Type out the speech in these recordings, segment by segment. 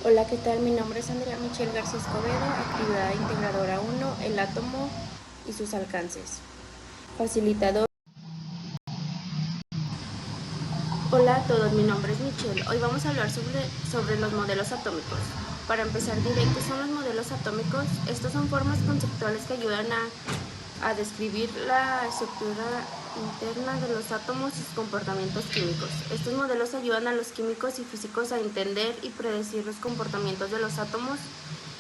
Hola, ¿qué tal? Mi nombre es Andrea Michelle García Escobedo, actividad integradora 1, el átomo y sus alcances. Facilitador. Hola a todos, mi nombre es Michelle. Hoy vamos a hablar sobre los modelos atómicos. Para empezar diré qué son los modelos atómicos. Estos son formas conceptuales que ayudan a describir la estructura interna de los átomos y sus comportamientos químicos. Estos modelos ayudan a los químicos y físicos a entender y predecir los comportamientos de los átomos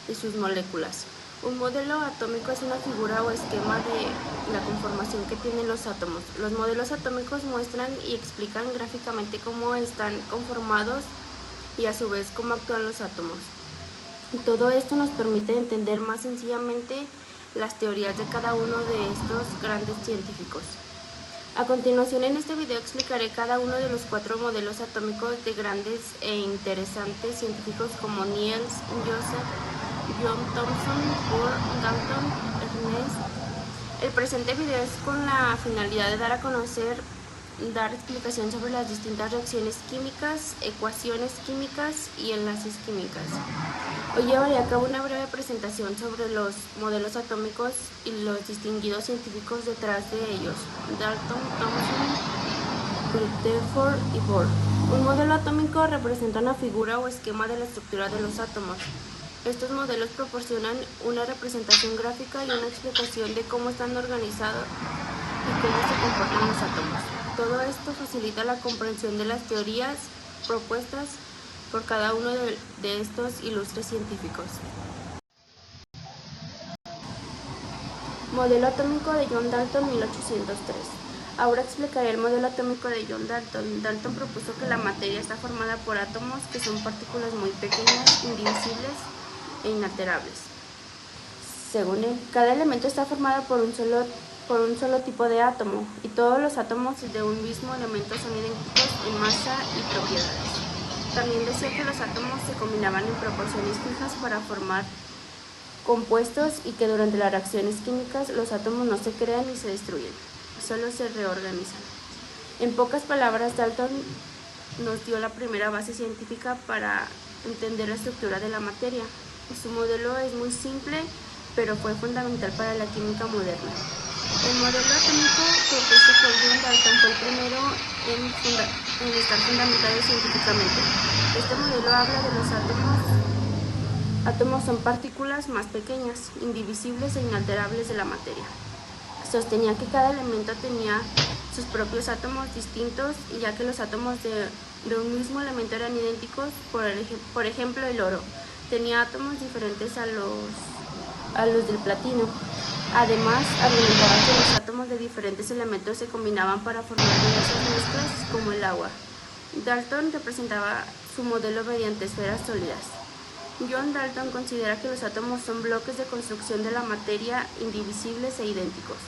y sus moléculas. Un modelo atómico es una figura o esquema de la conformación que tienen los átomos. Los modelos atómicos muestran y explican gráficamente cómo están conformados y a su vez cómo actúan los átomos. Y todo esto nos permite entender más sencillamente las teorías de cada uno de estos grandes científicos. A continuación en este video explicaré cada uno de los 4 modelos atómicos de grandes e interesantes científicos como Niels, Joseph, John Thomson, Bohr, Dalton, Ernest. El presente video es con la finalidad de dar explicación sobre las distintas reacciones químicas, ecuaciones químicas y enlaces químicas. Hoy llevaré a cabo una breve presentación sobre los modelos atómicos y los distinguidos científicos detrás de ellos: Dalton, Thomson, Rutherford y Bohr. Un modelo atómico representa una figura o esquema de la estructura de los átomos. Estos modelos proporcionan una representación gráfica y una explicación de cómo están organizados y cómo se comportan los átomos. Todo esto facilita la comprensión de las teorías propuestas por cada uno de estos ilustres científicos. Modelo atómico de John Dalton, 1803. Ahora explicaré el modelo atómico de John Dalton. Dalton propuso que la materia está formada por átomos que son partículas muy pequeñas, indivisibles e inalterables. Según él, cada elemento está formado por un solo tipo de átomo, y todos los átomos de un mismo elemento son idénticos en masa y propiedades. También decía que los átomos se combinaban en proporciones fijas para formar compuestos y que durante las reacciones químicas los átomos no se crean ni se destruyen, solo se reorganizan. En pocas palabras, Dalton nos dio la primera base científica para entender la estructura de la materia. Su modelo es muy simple, pero fue fundamental para la química moderna. El modelo atómico propuesto por John Dalton fue el primero en estar fundamentado científicamente. Este modelo habla de los átomos. Átomos son partículas más pequeñas, indivisibles e inalterables de la materia. Sostenía que cada elemento tenía sus propios átomos distintos, ya que los átomos de un mismo elemento eran idénticos. Por ejemplo, el oro tenía átomos diferentes a los del platino. Además, argumentaba que los átomos de diferentes elementos se combinaban para formar diversas mezclas, como el agua. Dalton representaba su modelo mediante esferas sólidas. John Dalton considera que los átomos son bloques de construcción de la materia indivisibles e idénticos,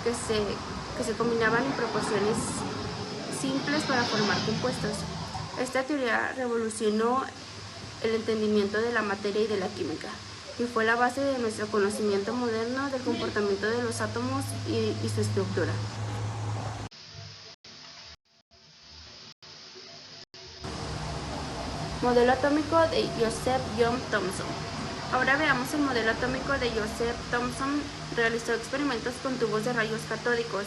que se combinaban en proporciones simples para formar compuestos. Esta teoría revolucionó el entendimiento de la materia y de la química, y fue la base de nuestro conocimiento moderno del comportamiento de los átomos y su estructura. Modelo atómico de Joseph John Thomson. Ahora veamos el modelo atómico de Joseph Thomson. Realizó experimentos con tubos de rayos catódicos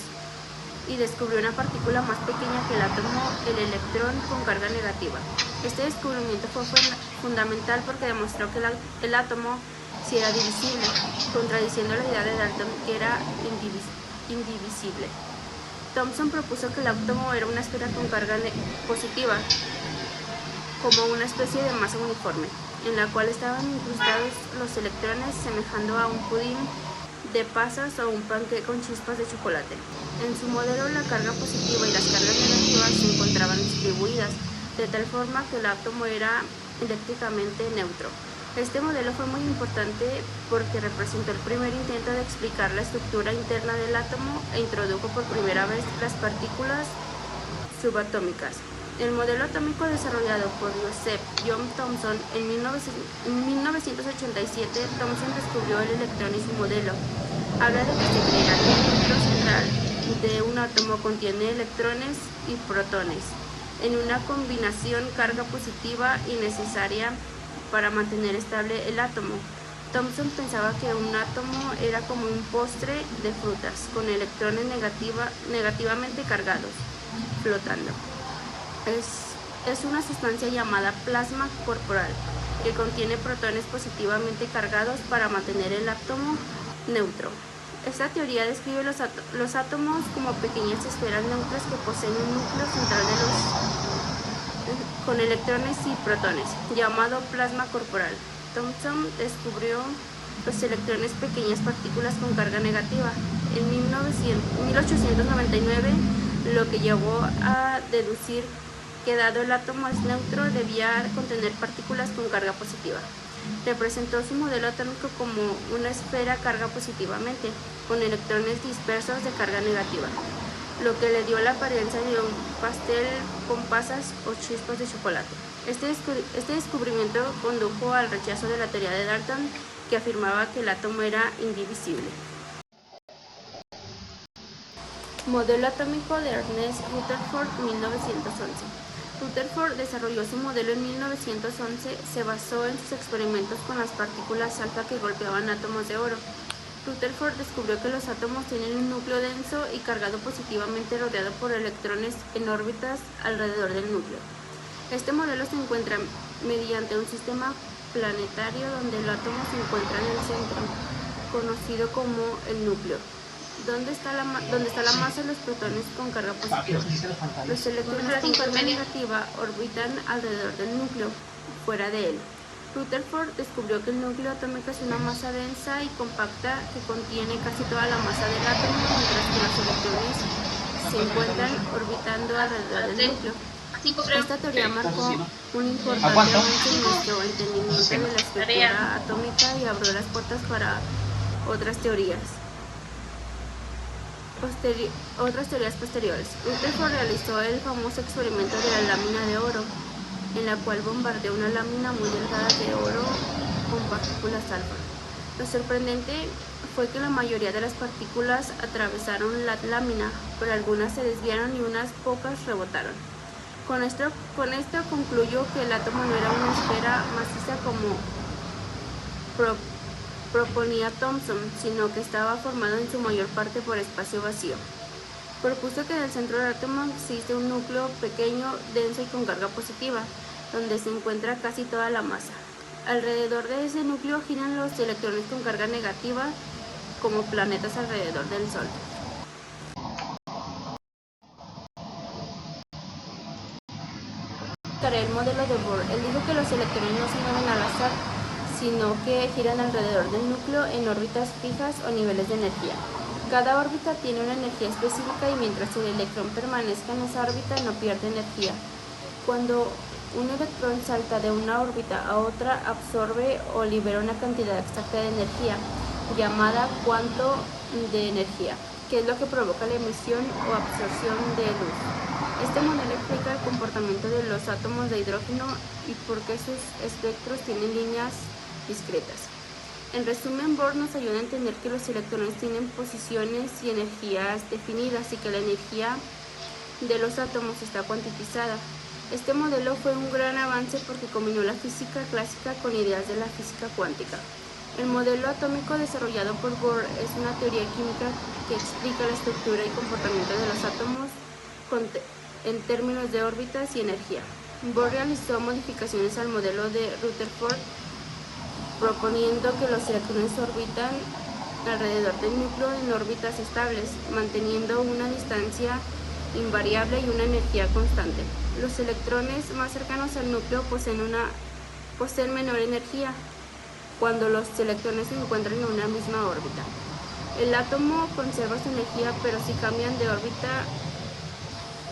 y descubrió una partícula más pequeña que el átomo, el electrón, con carga negativa. Este descubrimiento fue fundamental porque demostró que el átomo sí era divisible, contradiciendo la idea de Dalton que era indivisible. Thomson propuso que el átomo era una esfera con carga positiva, como una especie de masa uniforme, en la cual estaban incrustados los electrones, semejando a un pudín de pasas o un panqué con chispas de chocolate. En su modelo, la carga positiva y las cargas negativas se encontraban distribuidas, de tal forma que el átomo era eléctricamente neutro. Este modelo fue muy importante porque representó el primer intento de explicar la estructura interna del átomo e introdujo por primera vez las partículas subatómicas. El modelo atómico desarrollado por Joseph John Thomson en 1987, Thomson descubrió el electrón y su modelo. Habla de que se creerá que el núcleo central de un átomo contiene electrones y protones en una combinación carga positiva y necesaria para mantener estable el átomo. Thomson pensaba que un átomo era como un postre de frutas, con electrones negativamente cargados, flotando. Es una sustancia llamada plasma corporal, que contiene protones positivamente cargados para mantener el átomo neutro. Esta teoría describe los átomos como pequeñas esferas neutras que poseen un núcleo central con electrones y protones, llamado plasma corporal. Thomson descubrió los electrones, pequeñas partículas con carga negativa, en 1899, lo que llevó a deducir que dado el átomo es neutro, debía contener partículas con carga positiva. Representó su modelo atómico como una esfera carga positivamente, con electrones dispersos de carga negativa, lo que le dio la apariencia de un pastel con pasas o chispas de chocolate. Este descubrimiento condujo al rechazo de la teoría de Dalton, que afirmaba que el átomo era indivisible. Modelo atómico de Ernest Rutherford, 1911. Rutherford desarrolló su modelo en 1911, se basó en sus experimentos con las partículas alfa que golpeaban átomos de oro. Rutherford descubrió que los átomos tienen un núcleo denso y cargado positivamente rodeado por electrones en órbitas alrededor del núcleo. Este modelo se encuentra mediante un sistema planetario donde el átomo se encuentra en el centro, conocido como el núcleo, donde está la masa de los protones con carga positiva. Los electrones con carga negativa orbitan alrededor del núcleo, fuera de él. Rutherford descubrió que el núcleo atómico es una masa densa y compacta que contiene casi toda la masa del átomo, mientras que los electrones se encuentran orbitando alrededor del núcleo. Esta teoría marcó un importante avance en nuestro entendimiento de la estructura atómica y abrió las puertas para otras teorías posteriores. Rutherford realizó el famoso experimento de la lámina de oro, en la cual bombardeó una lámina muy delgada de oro con partículas alfa. Lo sorprendente fue que la mayoría de las partículas atravesaron la lámina, pero algunas se desviaron y unas pocas rebotaron. Con esto concluyó que el átomo no era una esfera maciza como proponía Thomson, sino que estaba formado en su mayor parte por espacio vacío. Propuso que en el centro del átomo existe un núcleo pequeño, denso y con carga positiva, donde se encuentra casi toda la masa. Alrededor de ese núcleo giran los electrones con carga negativa, como planetas alrededor del Sol. El modelo de Bohr. Él dijo que los electrones no se mueven al azar, sino que giran alrededor del núcleo en órbitas fijas o niveles de energía. Cada órbita tiene una energía específica y mientras el electrón permanezca en esa órbita no pierde energía. Cuando un electrón salta de una órbita a otra, absorbe o libera una cantidad exacta de energía, llamada cuanto de energía, que es lo que provoca la emisión o absorción de luz. Este modelo explica el comportamiento de los átomos de hidrógeno y por qué sus espectros tienen líneas discretas. En resumen, Bohr nos ayuda a entender que los electrones tienen posiciones y energías definidas y que la energía de los átomos está cuantificada. Este modelo fue un gran avance porque combinó la física clásica con ideas de la física cuántica. El modelo atómico desarrollado por Bohr es una teoría química que explica la estructura y comportamiento de los átomos en términos de órbitas y energía. Bohr realizó modificaciones al modelo de Rutherford, proponiendo que los electrones orbitan alrededor del núcleo en órbitas estables, manteniendo una distancia invariable y una energía constante. Los electrones más cercanos al núcleo poseen menor energía cuando los electrones se encuentran en una misma órbita. El átomo conserva su energía, pero si cambian de órbita,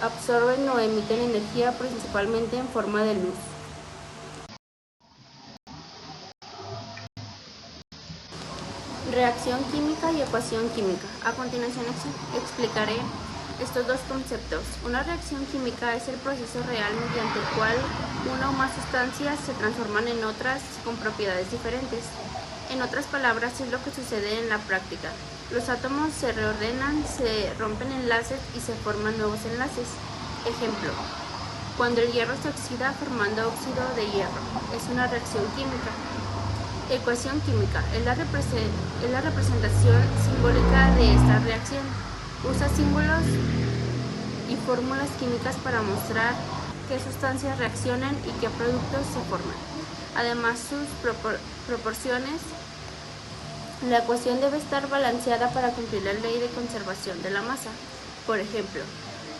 absorben o emiten energía principalmente en forma de luz. Reacción química y ecuación química. A continuación explicaré estos dos conceptos. Una reacción química es el proceso real mediante el cual una o más sustancias se transforman en otras con propiedades diferentes. En otras palabras, es lo que sucede en la práctica. Los átomos se reordenan, se rompen enlaces y se forman nuevos enlaces. Ejemplo: cuando el hierro se oxida formando óxido de hierro. Es una reacción química. Ecuación química es la representación simbólica de esta reacción. Usa símbolos y fórmulas químicas para mostrar qué sustancias reaccionan y qué productos se forman. Además, sus proporciones. La ecuación debe estar balanceada para cumplir la ley de conservación de la masa. Por ejemplo,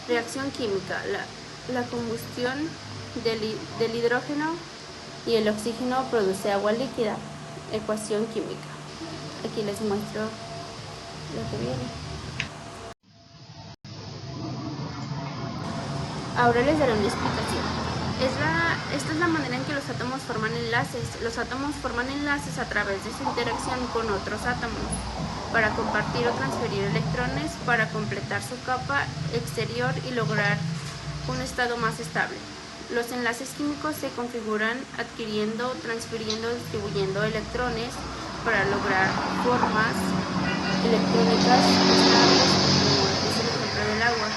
reacción química, la combustión del hidrógeno y el oxígeno produce agua líquida. Ecuación química. Aquí les muestro lo que viene. Ahora les daré una explicación. Esta es la manera en que los átomos forman enlaces. Los átomos forman enlaces a través de su interacción con otros átomos para compartir o transferir electrones para completar su capa exterior y lograr un estado más estable. Los enlaces químicos se configuran adquiriendo, transfiriendo, distribuyendo electrones para lograr formas electrónicas estables, como es el ejemplo del agua.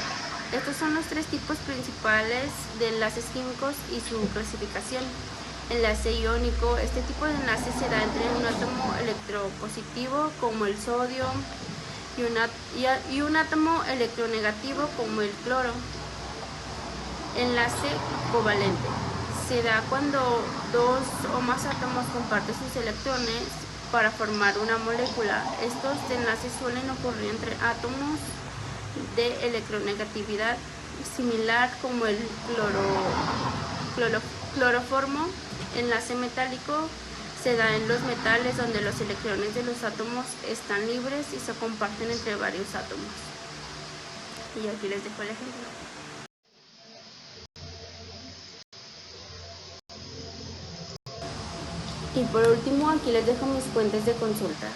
Estos son los tres tipos principales de enlaces químicos y su clasificación. Enlace iónico. Este tipo de enlace se da entre un átomo electropositivo como el sodio y un átomo electronegativo como el cloro. Enlace covalente. Se da cuando dos o más átomos comparten sus electrones para formar una molécula. Estos enlaces suelen ocurrir entre átomos de electronegatividad similar como el cloroformo. Enlace metálico se da en los metales donde los electrones de los átomos están libres y se comparten entre varios átomos. Y aquí les dejo el ejemplo. Y por último, aquí les dejo mis fuentes de consulta.